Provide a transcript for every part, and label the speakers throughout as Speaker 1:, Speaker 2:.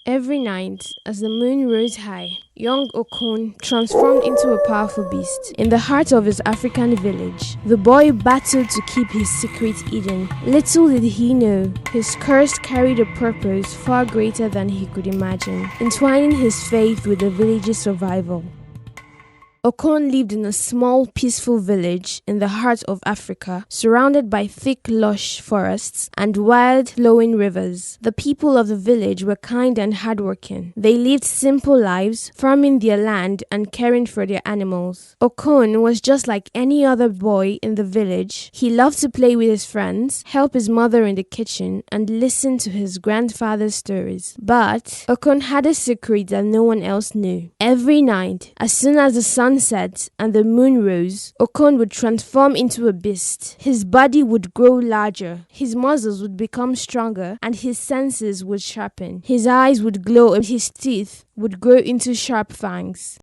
Speaker 1: Every night, as the moon rose high, young Okon transformed into a powerful beast. In the heart of his African village, the boy battled to keep his secret hidden. Little did he know, his curse carried a purpose far greater than he could imagine, entwining his faith with the village's survival. Okon lived in a small, peaceful village in the heart of Africa, surrounded by thick, lush forests and wild, flowing rivers. The people of the village were kind and hardworking. They lived simple lives, farming their land and caring for their animals. Okon was just like any other boy in the village. He loved to play with his friends, help his mother in the kitchen, and listen to his grandfather's stories. But Okon had a secret that no one else knew. Every night, as soon as the sun set and the moon rose, Okon would transform into a beast. His body would grow larger, his muscles would become stronger, and his senses would sharpen. His eyes would glow and his teeth would grow into sharp fangs.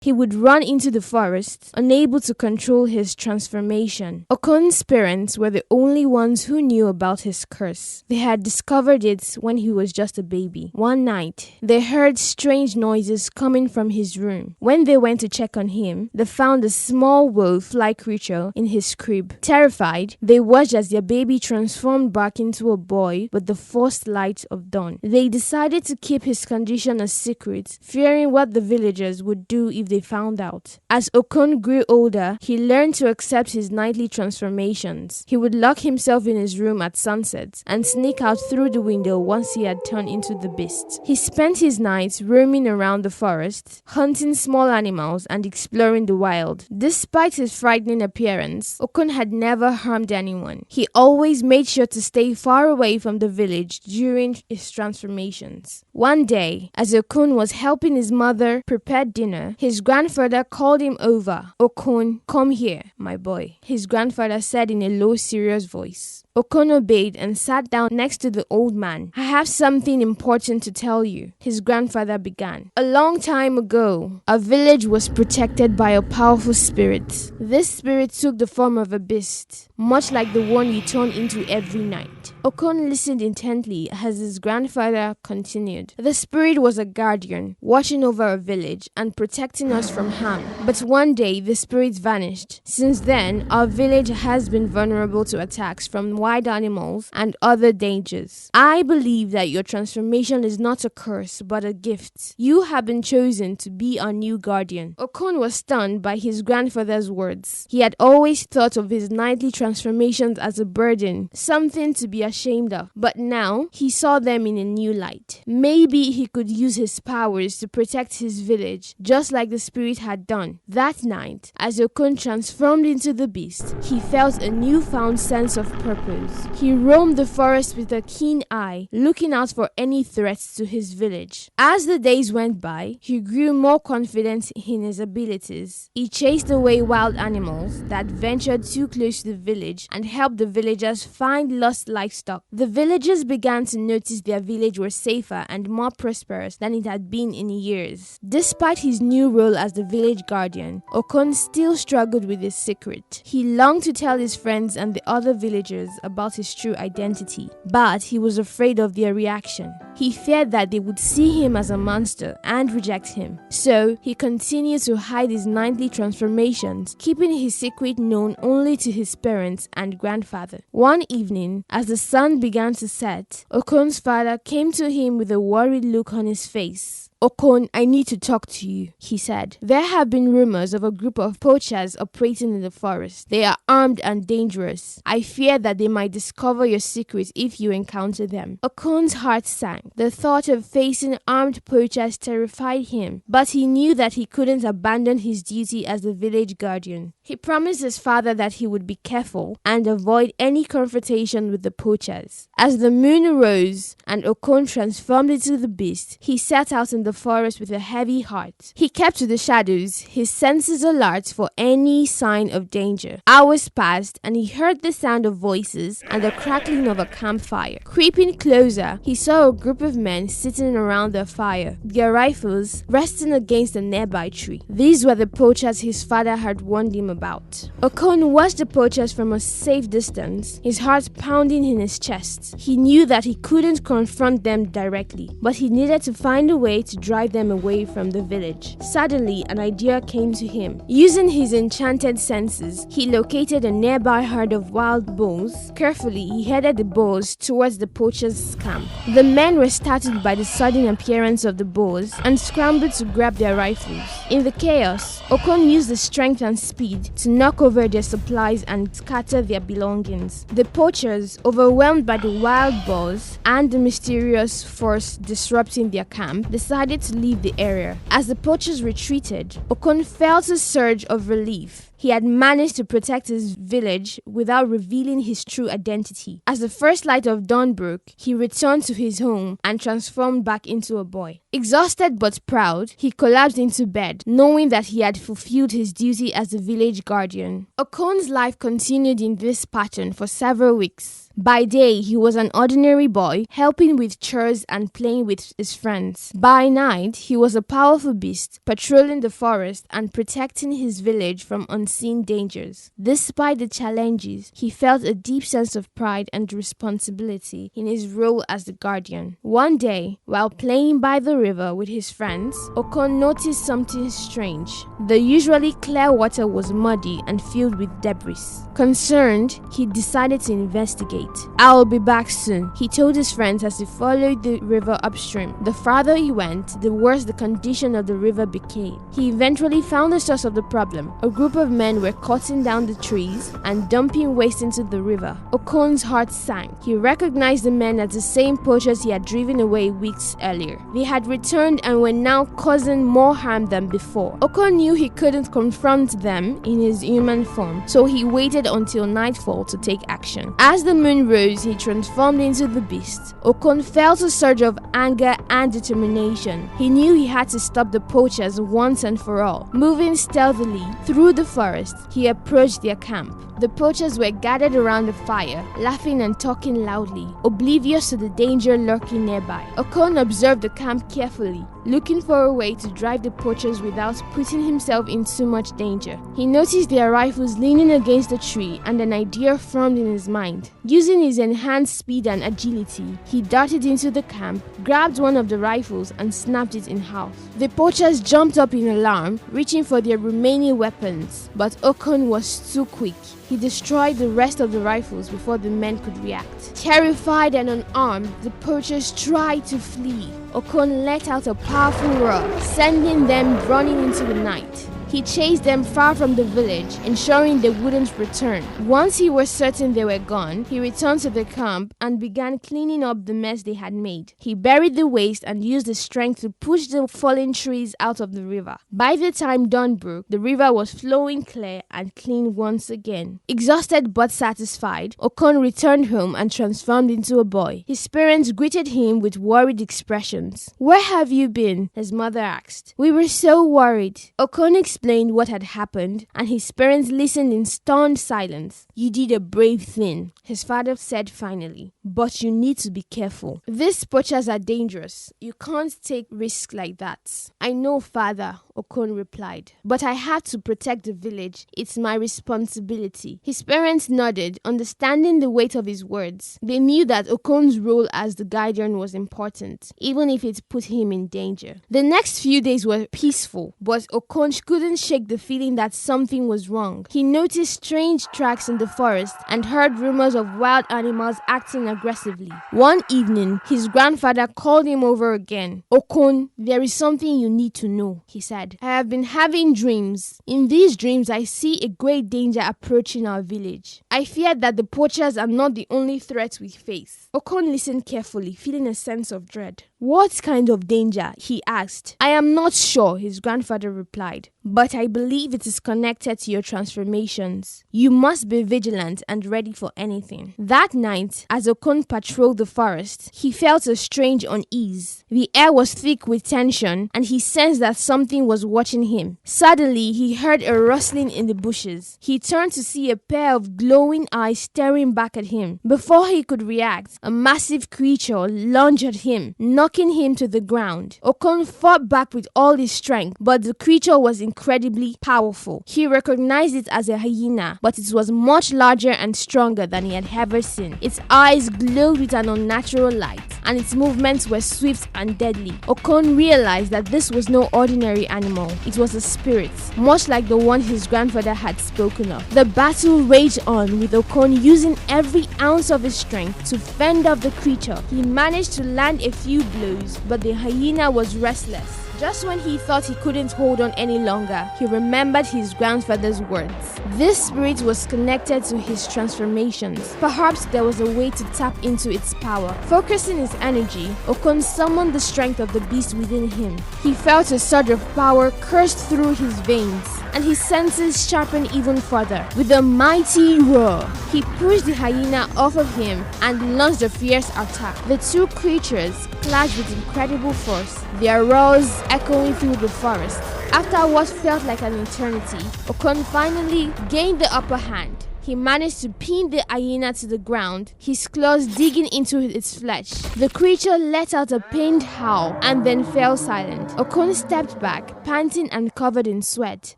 Speaker 1: He would run into the forest, unable to control his transformation. Okon's parents were the only ones who knew about his curse. They had discovered it when he was just a baby. One night, they heard strange noises coming from his room. When they went to check on him, they found a small wolf-like creature in his crib. Terrified, they watched as their baby transformed back into a boy with the first light of dawn. They decided to keep his condition a secret, fearing what the villagers would do if they found out. As Okon grew older, he learned to accept his nightly transformations. He would lock himself in his room at sunset and sneak out through the window once he had turned into the beast. He spent his nights roaming around the forest, hunting small animals and exploring the wild. Despite his frightening appearance, Okon had never harmed anyone. He always made sure to stay far away from the village during his transformations. One day, as Okon was helping his mother prepare dinner, his grandfather called him over. "Okon, come here, my boy," his grandfather said in a low, serious voice. Okon obeyed and sat down next to the old man. "I have something important to tell you," his grandfather began. "A long time ago, our village was protected by a powerful spirit. This spirit took the form of a beast, much like the one you turn into every night." Okon listened intently as his grandfather continued. "The spirit was a guardian, watching over our village and protecting us from harm. But one day, the spirit vanished. Since then, our village has been vulnerable to attacks from wild animals and other dangers. I believe that your transformation is not a curse, but a gift. You have been chosen to be our new guardian." Okon was stunned by his grandfather's words. He had always thought of his nightly transformations as a burden, something to be ashamed of. But now, he saw them in a new light. Maybe he could use his powers to protect his village, just like the spirit had done. That night, as Okon transformed into the beast, he felt a newfound sense of purpose. He roamed the forest with a keen eye, looking out for any threats to his village. As the days went by, he grew more confident in his abilities. He chased away wild animals that ventured too close to the village and helped the villagers find lost livestock. The villagers began to notice their village was safer and more prosperous than it had been in years. Despite his new role as the village guardian, Okon still struggled with his secret. He longed to tell his friends and the other villagers about his true identity, but he was afraid of their reaction. He feared that they would see him as a monster and reject him. So, he continued to hide his nightly transformations, keeping his secret known only to his parents and grandfather. One evening, as the sun began to set, Okon's father came to him with a worried look on his face. "Okon, I need to talk to you," he said. "There have been rumors of a group of poachers operating in the forest. They are armed and dangerous. I fear that they might discover your secret if you encounter them." Okon's heart sank. The thought of facing armed poachers terrified him, but he knew that he couldn't abandon his duty as the village guardian. He promised his father that he would be careful and avoid any confrontation with the poachers. As the moon rose and Okon transformed into the beast, he set out in the forest with a heavy heart. He kept to the shadows, his senses alert for any sign of danger. Hours passed and he heard the sound of voices and the crackling of a campfire. Creeping closer, he saw a group of men sitting around their fire, their rifles resting against a nearby tree. These were the poachers his father had warned him about. Okon watched the poachers from a safe distance, his heart pounding in his chest. He knew that he couldn't confront them directly, but he needed to find a way to drive them away from the village. Suddenly, an idea came to him. Using his enchanted senses, he located a nearby herd of wild bulls. Carefully, he headed the bulls towards the poachers' camp. The men were startled by the sudden appearance of the bulls and scrambled to grab their rifles. In the chaos, Okon used the strength and speed to knock over their supplies and scatter their belongings. The poachers, overwhelmed by the wild bulls and the mysterious force disrupting their camp, decided to leave the area. As the poachers retreated, Okon felt a surge of relief. He had managed to protect his village without revealing his true identity. As the first light of dawn broke, he returned to his home and transformed back into a boy. Exhausted but proud, he collapsed into bed, knowing that he had fulfilled his duty as the village guardian. Okon's life continued in this pattern for several weeks. By day, he was an ordinary boy, helping with chores and playing with his friends. By night, he was a powerful beast, patrolling the forest and protecting his village from unseen dangers. Despite the challenges, he felt a deep sense of pride and responsibility in his role as the guardian. One day, while playing by the river with his friends, Okon noticed something strange. The usually clear water was muddy and filled with debris. Concerned, he decided to investigate. "I'll be back soon," he told his friends as he followed the river upstream. The farther he went, the worse the condition of the river became. He eventually found the source of the problem. A group of men were cutting down the trees and dumping waste into the river. Okon's heart sank. He recognized the men as the same poachers he had driven away weeks earlier. They had returned and were now causing more harm than before. Okon knew he couldn't confront them in his human form, so he waited until nightfall to take action. As the moon rose, he transformed into the beast. Okon felt a surge of anger and determination. He knew he had to stop the poachers once and for all. Moving stealthily through the forest, he approached their camp. The poachers were gathered around the fire, laughing and talking loudly, oblivious to the danger lurking nearby. Okon observed the camp carefully, looking for a way to drive the poachers without putting himself in too much danger. He noticed their rifles leaning against the tree, and an idea formed in his mind. Using his enhanced speed and agility, he darted into the camp, grabbed one of the rifles, and snapped it in half. The poachers jumped up in alarm, reaching for their remaining weapons, but Okon was too quick. He destroyed the rest of the rifles before the men could react. Terrified and unarmed, the poachers tried to flee. Okon let out a powerful roar, sending them running into the night. He chased them far from the village, ensuring they wouldn't return. Once he was certain they were gone, he returned to the camp and began cleaning up the mess they had made. He buried the waste and used the strength to push the fallen trees out of the river. By the time dawn broke, the river was flowing clear and clean once again. Exhausted but satisfied, Okon returned home and transformed into a boy. His parents greeted him with worried expressions. "Where have you been?" his mother asked. "We were so worried." Okon explained what had happened, and his parents listened in stunned silence. "You did a brave thing," his father said finally, "but you need to be careful. These poachers are dangerous. You can't take risks like that." "I know, father," Okon replied, "but I have to protect the village. It's my responsibility." His parents nodded, understanding the weight of his words. They knew that Okon's role as the guardian was important, even if it put him in danger. The next few days were peaceful, but Okon couldn't shake the feeling that something was wrong. He noticed strange tracks in the forest and heard rumors of wild animals acting aggressively. One evening, his grandfather called him over again. "Okon, there is something you need to know," he said. "I have been having dreams. In these dreams, I see a great danger approaching our village. I fear that the poachers are not the only threat we face." Okon listened carefully, feeling a sense of dread. "What kind of danger?" he asked. "I am not sure," his grandfather replied, but I believe it is connected to your transformations. You must be vigilant and ready for anything. That night, as Okon patrolled the forest, he felt a strange unease. The air was thick with tension, and he sensed that something was watching him. Suddenly, he heard a rustling in the bushes. He turned to see a pair of glowing eyes staring back at him. Before he could react, a massive creature lunged at him, knocking him to the ground. Okon fought back with all his strength, but the creature was incredibly powerful. He recognized it as a hyena, but it was much larger and stronger than he had ever seen. Its eyes glowed with an unnatural light, and its movements were swift and deadly. Okon realized that this was no ordinary animal. It was a spirit, much like the one his grandfather had spoken of. The battle raged on, with Okon using every ounce of his strength to fend off the creature. He managed to land a few blows, but the hyena was restless. Just when he thought he couldn't hold on any longer, he remembered his grandfather's words. This spirit was connected to his transformations. Perhaps there was a way to tap into its power. Focusing his energy, Okon summoned the strength of the beast within him. He felt a surge of power coursed through his veins, and his senses sharpened even further. With a mighty roar, he pushed the hyena off of him and launched a fierce attack. The two creatures clashed with incredible force, their roars echoing through the forest. After what felt like an eternity, Okon finally gained the upper hand. He managed to pin the hyena to the ground, his claws digging into its flesh. The creature let out a pained howl and then fell silent. Okon stepped back, panting and covered in sweat.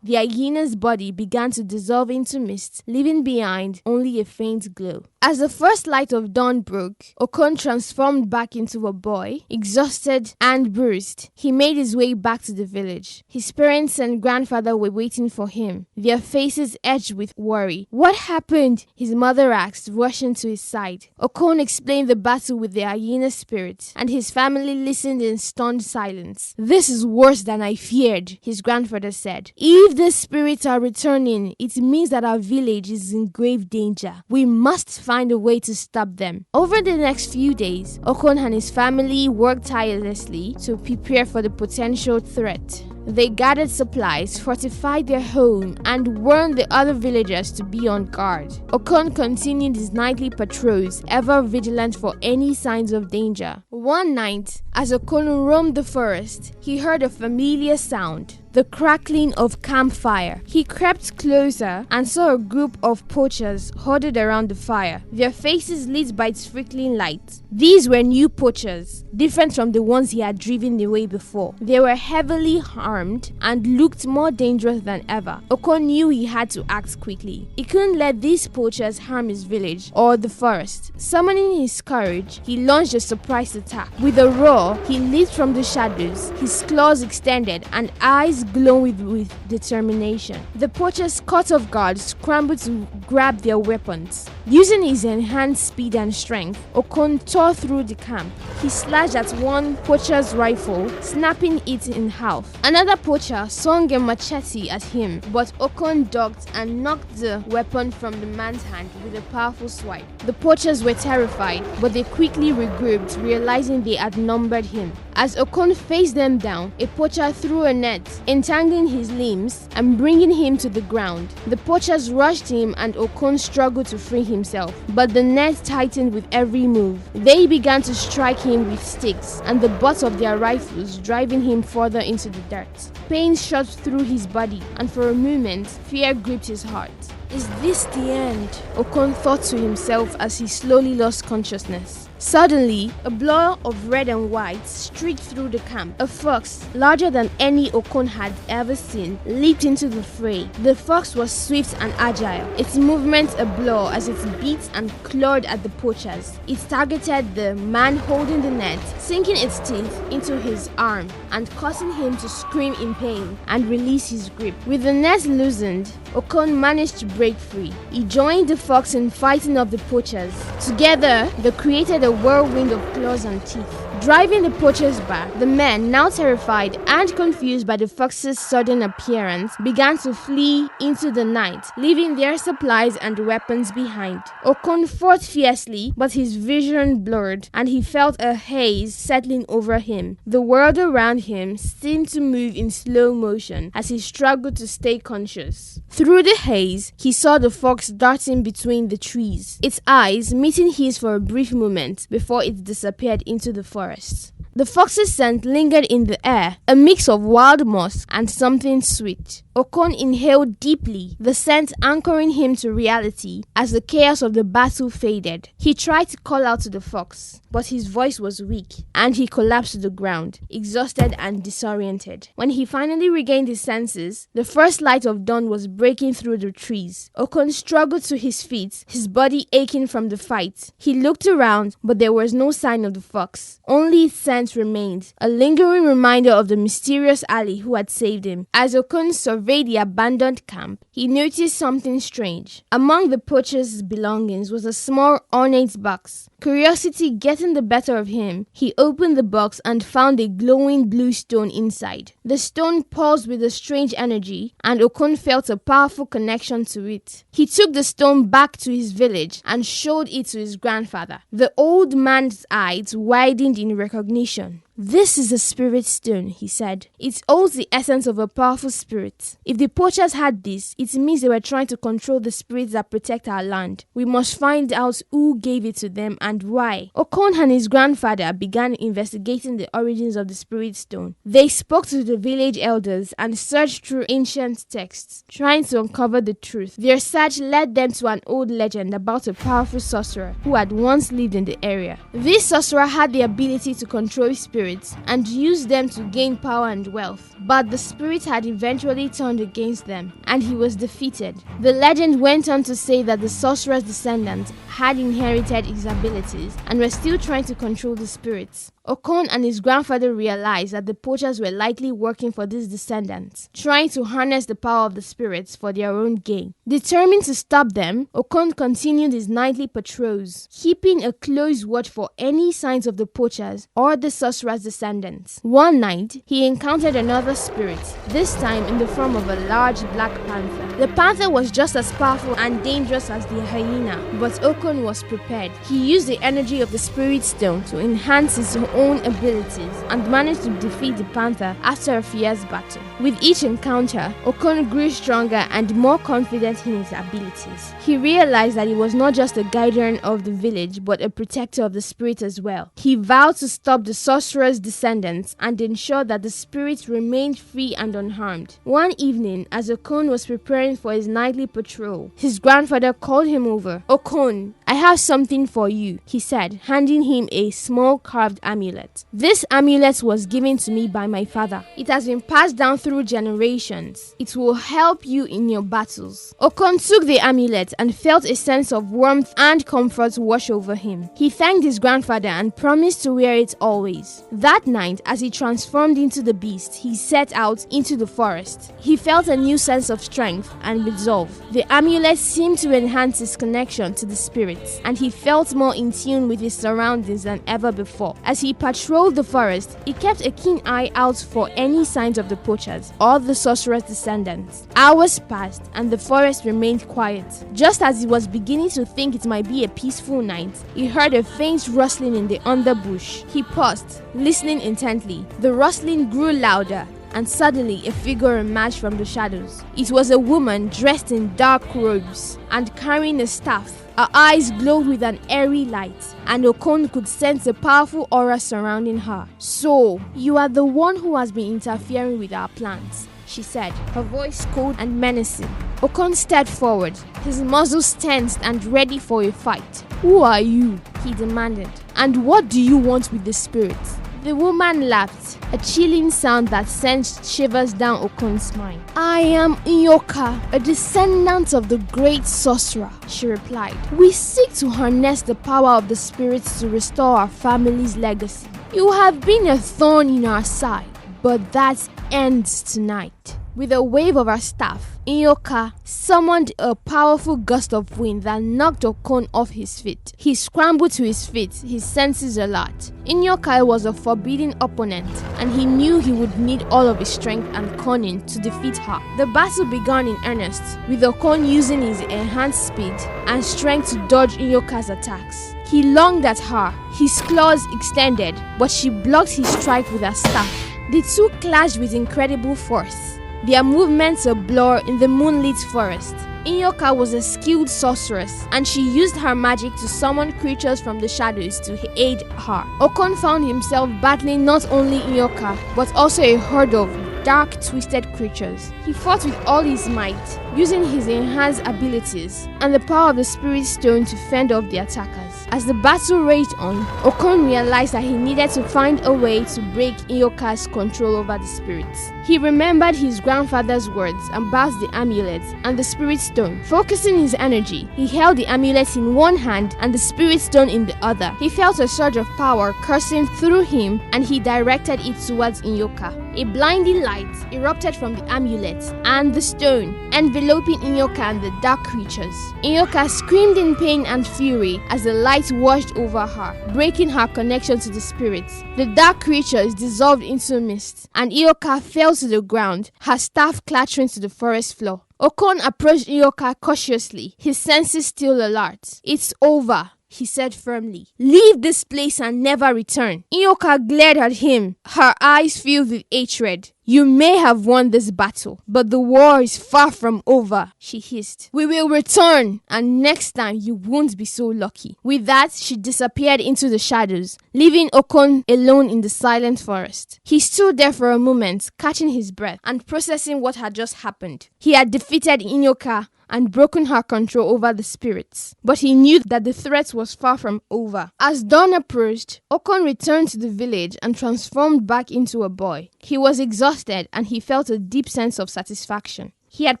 Speaker 1: The hyena's body began to dissolve into mist, leaving behind only a faint glow. As the first light of dawn broke, Okon transformed back into a boy, exhausted and bruised. He made his way back to the village. His parents and grandfather were waiting for him, their faces edged with worry. "What happened?" his mother asked, rushing to his side. Okon explained the battle with the hyena spirit, and his family listened in stunned silence. "This is worse than I feared," his grandfather said. "If the spirits are returning, it means that our village is in grave danger. We must find a way to stop them." Over the next few days, Okon and his family worked tirelessly to prepare for the potential threat. They gathered supplies, fortified their home, and warned the other villagers to be on guard. Okon continued his nightly patrols, ever vigilant for any signs of danger. One night, as Okon roamed the forest, he heard a familiar sound. The crackling of campfire. He crept closer and saw a group of poachers huddled around the fire, their faces lit by its flickering light. These were new poachers, different from the ones he had driven away before. They were heavily armed and looked more dangerous than ever. Okon knew he had to act quickly. He couldn't let these poachers harm his village or the forest. Summoning his courage, he launched a surprise attack. With a roar, he leaped from the shadows, his claws extended and eyes glowing with determination. The poachers, caught off guard, scrambled to grab their weapons. Using his enhanced speed and strength, Okon tore through the camp. He slashed at one poacher's rifle, snapping it in half. Another poacher swung a machete at him, but Okon ducked and knocked the weapon from the man's hand with a powerful swipe. The poachers were terrified, but they quickly regrouped, realizing they outnumbered him. As Okon faced them down, a poacher threw a net, entangling his limbs and bringing him to the ground. The poachers rushed him and Okon struggled to free himself, but the net tightened with every move. They began to strike him with sticks and the butts of their rifles, driving him further into the dirt. Pain shot through his body, and for a moment, fear gripped his heart. "Is this the end?" Okon thought to himself as he slowly lost consciousness. Suddenly, a blur of red and white streaked through the camp. A fox, larger than any Okon had ever seen, leaped into the fray. The fox was swift and agile, its movements a blur as it beat and clawed at the poachers. It targeted the man holding the net, sinking its teeth into his arm and causing him to scream in pain and release his grip. With the net loosened, Okon managed to break free. He joined the fox in fighting off the poachers. Together, they created a whirlwind of claws and teeth. driving the poachers back. The men, now terrified and confused by the fox's sudden appearance, began to flee into the night, leaving their supplies and weapons behind. Okon fought fiercely, but his vision blurred, and he felt a haze settling over him. The world around him seemed to move in slow motion as he struggled to stay conscious. Through the haze, he saw the fox darting between the trees, its eyes meeting his for a brief moment before it disappeared into the forest. The fox's scent lingered in the air, a mix of wild moss and something sweet. Okon inhaled deeply, the scent anchoring him to reality as the chaos of the battle faded. He tried to call out to the fox, but his voice was weak, and he collapsed to the ground, exhausted and disoriented. When he finally regained his senses, the first light of dawn was breaking through the trees. Okon struggled to his feet, his body aching from the fight. He looked around, but there was no sign of the fox. Only its scent remained, a lingering reminder of the mysterious ally who had saved him. As Okon surveyed the abandoned camp, he noticed something strange. Among the poacher's belongings was a small ornate box. Curiosity getting the better of him, he opened the box and found a glowing blue stone inside. The stone pulsed with a strange energy, and Okon felt a powerful connection to it. He took the stone back to his village and showed it to his grandfather. The old man's eyes widened in recognition. "This is a spirit stone," he said. "It holds the essence of a powerful spirit. If the poachers had this, it means they were trying to control the spirits that protect our land. We must find out who gave it to them and why." Okon and his grandfather began investigating the origins of the spirit stone. They spoke to the village elders and searched through ancient texts, trying to uncover the truth. Their search led them to an old legend about a powerful sorcerer who had once lived in the area. This sorcerer had the ability to control spirits and used them to gain power and wealth, but the spirit had eventually turned against them, and he was defeated. The legend went on to say that the sorcerer's descendants had inherited his abilities and were still trying to control the spirits. Okon and his grandfather realized that the poachers were likely working for these descendants, trying to harness the power of the spirits for their own gain. Determined to stop them, Okon continued his nightly patrols, keeping a close watch for any signs of the poachers or the sorcerer's descendants. One night, he encountered another spirit, this time in the form of a large black panther. The panther was just as powerful and dangerous as the hyena, but Okon was prepared. He used the energy of the spirit stone to enhance his own abilities and managed to defeat the panther after a fierce battle. With each encounter, Okon grew stronger and more confident in his abilities. He realized that he was not just a guardian of the village but a protector of the spirit as well. He vowed to stop the sorcerer's descendants and ensure that the spirits remained free and unharmed. One evening, as Okon was preparing for his nightly patrol, his grandfather called him over. "Okon, I have something for you," he said, handing him a small carved amulet. "This amulet was given to me by my father. It has been passed down through generations. It will help you in your battles." Okon took the amulet and felt a sense of warmth and comfort wash over him. He thanked his grandfather and promised to wear it always. That night, as he transformed into the beast, he set out into the forest. He felt a new sense of strength and resolve. The amulet seemed to enhance his connection to the spirits, and he felt more in tune with his surroundings than ever before. As he patrolled the forest, he kept a keen eye out for any signs of the poachers or the sorcerer's descendants. Hours passed and the forest remained quiet. Just as he was beginning to think it might be a peaceful night, he heard a faint rustling in the underbush. He paused, listening intently. The rustling grew louder, and suddenly a figure emerged from the shadows. It was a woman dressed in dark robes and carrying a staff. Her eyes glowed with an airy light, and Okon could sense a powerful aura surrounding her. "So, you are the one who has been interfering with our plans," she said, her voice cold and menacing. Okon stepped forward, his muscles tensed and ready for a fight. "Who are you?" he demanded. "And what do you want with the spirit?" The woman laughed, a chilling sound that sent shivers down Okon's spine. "I am Inyoka, a descendant of the great sorcerer," she replied. "We seek to harness the power of the spirits to restore our family's legacy. You have been a thorn in our side, but that ends tonight." With a wave of her staff, Inyoka summoned a powerful gust of wind that knocked Okon off his feet. He scrambled to his feet, his senses alert. Inyoka was a forbidding opponent, and he knew he would need all of his strength and cunning to defeat her. The battle began in earnest, with Okon using his enhanced speed and strength to dodge Inyoka's attacks. He lunged at her, his claws extended, but she blocked his strike with her staff. The two clashed with incredible force, their movements a blur in the moonlit forest. Inyoka was a skilled sorceress, and she used her magic to summon creatures from the shadows to aid her. Okon found himself battling not only Inyoka, but also a horde of dark, twisted creatures. He fought with all his might, using his enhanced abilities and the power of the Spirit Stone to fend off the attackers. As the battle raged on, Okon realized that he needed to find a way to break Inyoka's control over the spirits. He remembered his grandfather's words about the amulet and the Spirit Stone. Focusing his energy, he held the amulet in one hand and the Spirit Stone in the other. He felt a surge of power coursing through him, and he directed it towards Inyoka. A blinding light erupted from the amulet and the stone, enveloping Inyoka and the dark creatures. Inyoka screamed in pain and fury as the light washed over her, breaking her connection to the spirits. The dark creatures dissolved into mist, and Inyoka fell to the ground, her staff clattering to the forest floor. Okon approached Inyoka cautiously, his senses still alert. "It's over," he said firmly. "Leave this place and never return." Inyoka glared at him, her eyes filled with hatred. "You may have won this battle, but the war is far from over," she hissed. "We will return, and next time you won't be so lucky." With that, she disappeared into the shadows, leaving Okon alone in the silent forest. He stood there for a moment, catching his breath and processing what had just happened. He had defeated Inyoka and broken her control over the spirits, but he knew that the threat was far from over. As dawn approached, Okon returned to the village and transformed back into a boy. He was exhausted, and he felt a deep sense of satisfaction. He had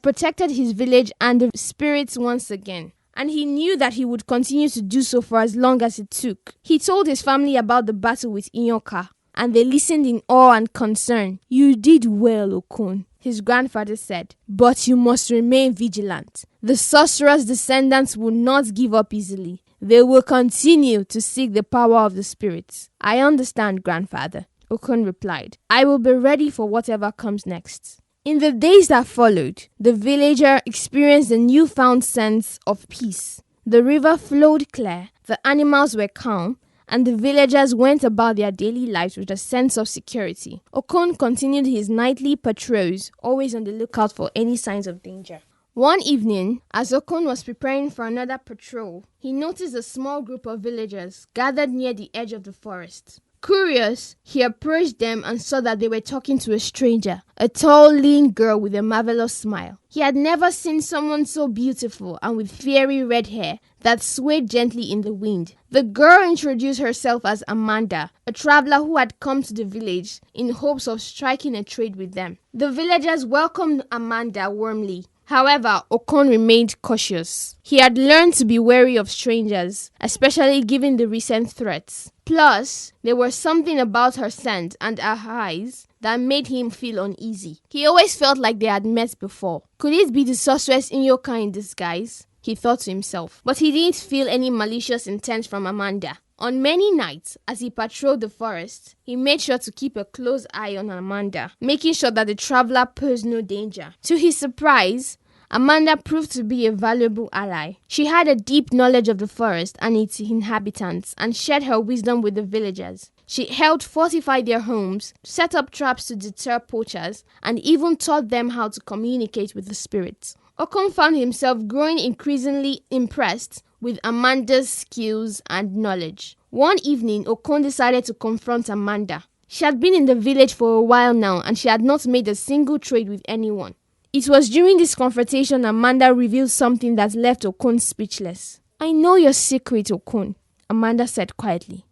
Speaker 1: protected his village and the spirits once again, and he knew that he would continue to do so for as long as it took. He told his family about the battle with Inyoka, and they listened in awe and concern. "You did well, Okon," his grandfather said, "but you must remain vigilant. The sorcerer's descendants will not give up easily. They will continue to seek the power of the spirits." "I understand, grandfather," Okon replied. "I will be ready for whatever comes next." In the days that followed, the villager experienced a newfound sense of peace. The river flowed clear, the animals were calm, and the villagers went about their daily lives with a sense of security. Okon continued his nightly patrols, always on the lookout for any signs of danger. One evening, as Okon was preparing for another patrol, he noticed a small group of villagers gathered near the edge of the forest. Curious, he approached them and saw that they were talking to a stranger, a tall, lean girl with a marvelous smile. He had never seen someone so beautiful and with fiery red hair that swayed gently in the wind. The girl introduced herself as Amanda, a traveler who had come to the village in hopes of striking a trade with them. The villagers welcomed Amanda warmly. However, Okon remained cautious. He had learned to be wary of strangers, especially given the recent threats. Plus, there was something about her scent and her eyes that made him feel uneasy. He always felt like they had met before. Could it be the sorceress Inyoka in disguise? He thought to himself. But he didn't feel any malicious intent from Amanda. On many nights, as he patrolled the forest, he made sure to keep a close eye on Amanda, making sure that the traveler posed no danger. To his surprise, Amanda proved to be a valuable ally. She had a deep knowledge of the forest and its inhabitants, and shared her wisdom with the villagers. She helped fortify their homes, set up traps to deter poachers, and even taught them how to communicate with the spirits. Okon found himself growing increasingly impressed with Amanda's skills and knowledge. One evening, Okon decided to confront Amanda. She had been in the village for a while now, and she had not made a single trade with anyone. It was during this confrontation Amanda revealed something that left Okon speechless. "I know your secret, Okon," Amanda said quietly.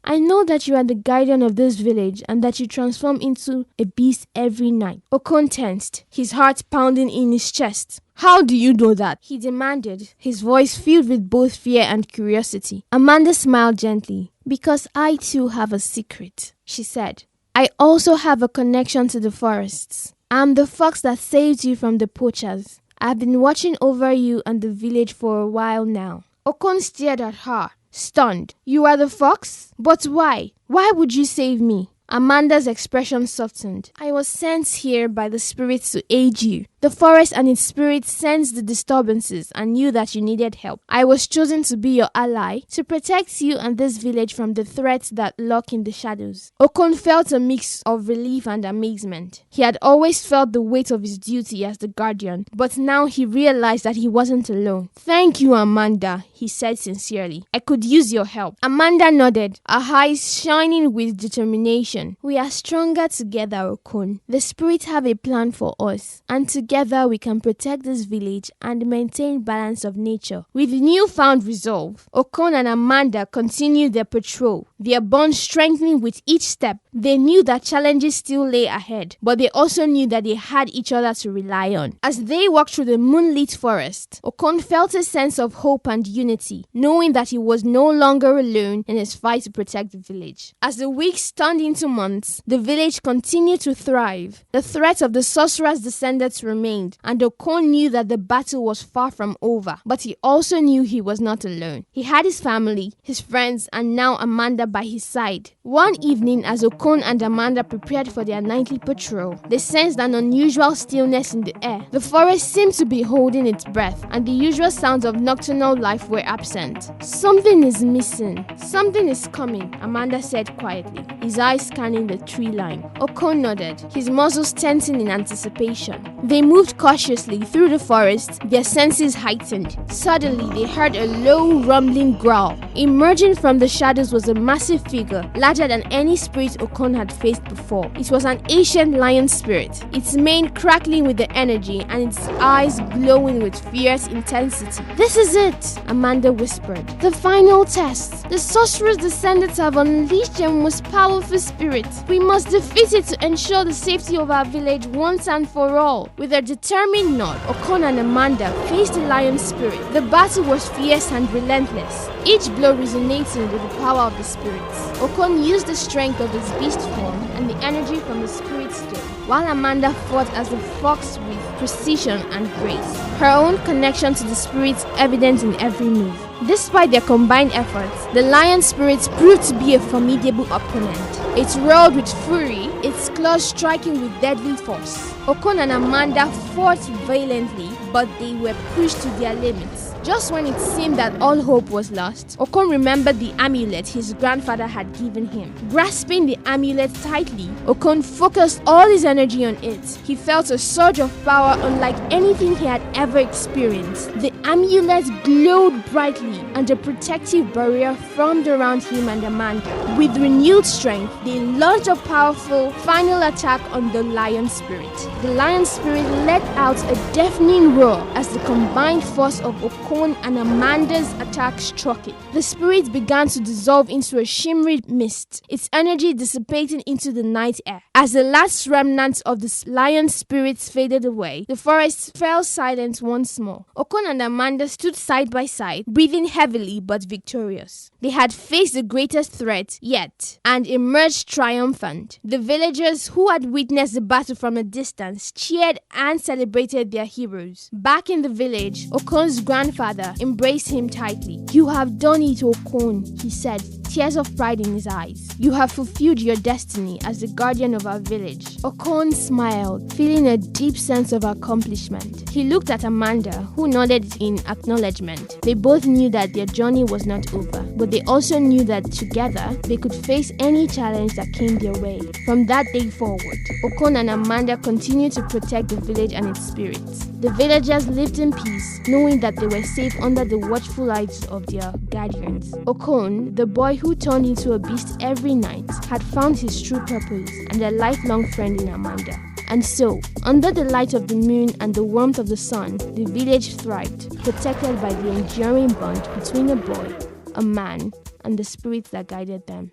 Speaker 1: "I know that you are the guardian of this village and that you transform into a beast every night." Okon tensed, his heart pounding in his chest. "How do you know that?" he demanded, his voice filled with both fear and curiosity. Amanda smiled gently. "Because I too have a secret," she said. "I also have a connection to the forests. I'm the fox that saved you from the poachers. I've been watching over you and the village for a while now." Okon stared at her, stunned. "You are the fox? But why? Why would you save me?" Amanda's expression softened. "I was sent here by the spirits to aid you. The forest and its spirits sensed the disturbances and knew that you needed help. I was chosen to be your ally, to protect you and this village from the threats that lurk in the shadows." Okon felt a mix of relief and amazement. He had always felt the weight of his duty as the guardian, but now he realized that he wasn't alone. "Thank you, Amanda," he said sincerely. "I could use your help." Amanda nodded, her eyes shining with determination. "We are stronger together, Okon. The spirits have a plan for us, and together we can protect this village and maintain balance of nature." With newfound resolve, Okon and Amanda continued their patrol, their bond strengthening with each step. They knew that challenges still lay ahead, but they also knew that they had each other to rely on. As they walked through the moonlit forest, Okon felt a sense of hope and unity, knowing that he was no longer alone in his fight to protect the village. As the weeks turned into months, the village continued to thrive. The threat of the sorcerer's descendants remained, and Okon knew that the battle was far from over. But he also knew he was not alone. He had his family, his friends, and now Amanda by his side. One evening, as Okon and Amanda prepared for their nightly patrol, they sensed an unusual stillness in the air. The forest seemed to be holding its breath, and the usual sounds of nocturnal life were absent. "Something is missing. Something is coming," Amanda said quietly, his eyes scanning the tree line. Okon nodded, his muscles tensing in anticipation. They moved cautiously through the forest, their senses heightened. Suddenly, they heard a low, rumbling growl. Emerging from the shadows was a massive figure, larger than any spirit Okon had faced before. It was an ancient lion spirit, its mane crackling with the energy and its eyes glowing with fierce intensity. "This is it," Amanda whispered. "The final test. The sorcerer's descendants have unleashed their most powerful spirit. We must defeat it to ensure the safety of our village once and for all." With a determined nod, Okon and Amanda faced the lion spirit. The battle was fierce and relentless, each blow resonating with the power of the spirits. Okon used the strength of his beast form and the energy from the spirit stone, while Amanda fought as the fox with precision and grace, her own connection to the spirits evident in every move. Despite their combined efforts, the lion spirits proved to be a formidable opponent. It roared with fury, its claws striking with deadly force. Okon and Amanda fought valiantly, but they were pushed to their limits. Just when it seemed that all hope was lost, Okon remembered the amulet his grandfather had given him. Grasping the amulet tightly, Okon focused all his energy on it. He felt a surge of power unlike anything he had ever experienced. The amulet glowed brightly, and a protective barrier formed around him and Amanda. With renewed strength, they launched a powerful final attack on the lion spirit. The lion spirit let out a deafening roar as the combined force of Okon and Amanda's attack struck it. The spirit began to dissolve into a shimmery mist, its energy dissipating into the night air. As the last remnants of the lion spirits faded away, the forest fell silent once more. Okon and Amanda stood side by side, breathing heavily but victorious. They had faced the greatest threat yet and emerged triumphant. The villagers who had witnessed the battle from a distance cheered and celebrated their heroes. Back in the village, Okon's grandfather embraced him tightly. "You have done it, Okon," he said, tears of pride in his eyes. "You have fulfilled your destiny as the guardian of our village." Okon smiled, feeling a deep sense of accomplishment. He looked at Amanda, who nodded in acknowledgement. They both knew that their journey was not over, but they also knew that together they could face any challenge that came their way. From that day forward, Okon and Amanda continued to protect the village and its spirits. The villagers lived in peace, knowing that they were safe under the watchful eyes of their guardians. Okon, the boy who turned into a beast every night, had found his true purpose and a lifelong friend in Amanda. And so, under the light of the moon and the warmth of the sun, the village thrived, protected by the enduring bond between a boy, a man, and the spirits that guided them.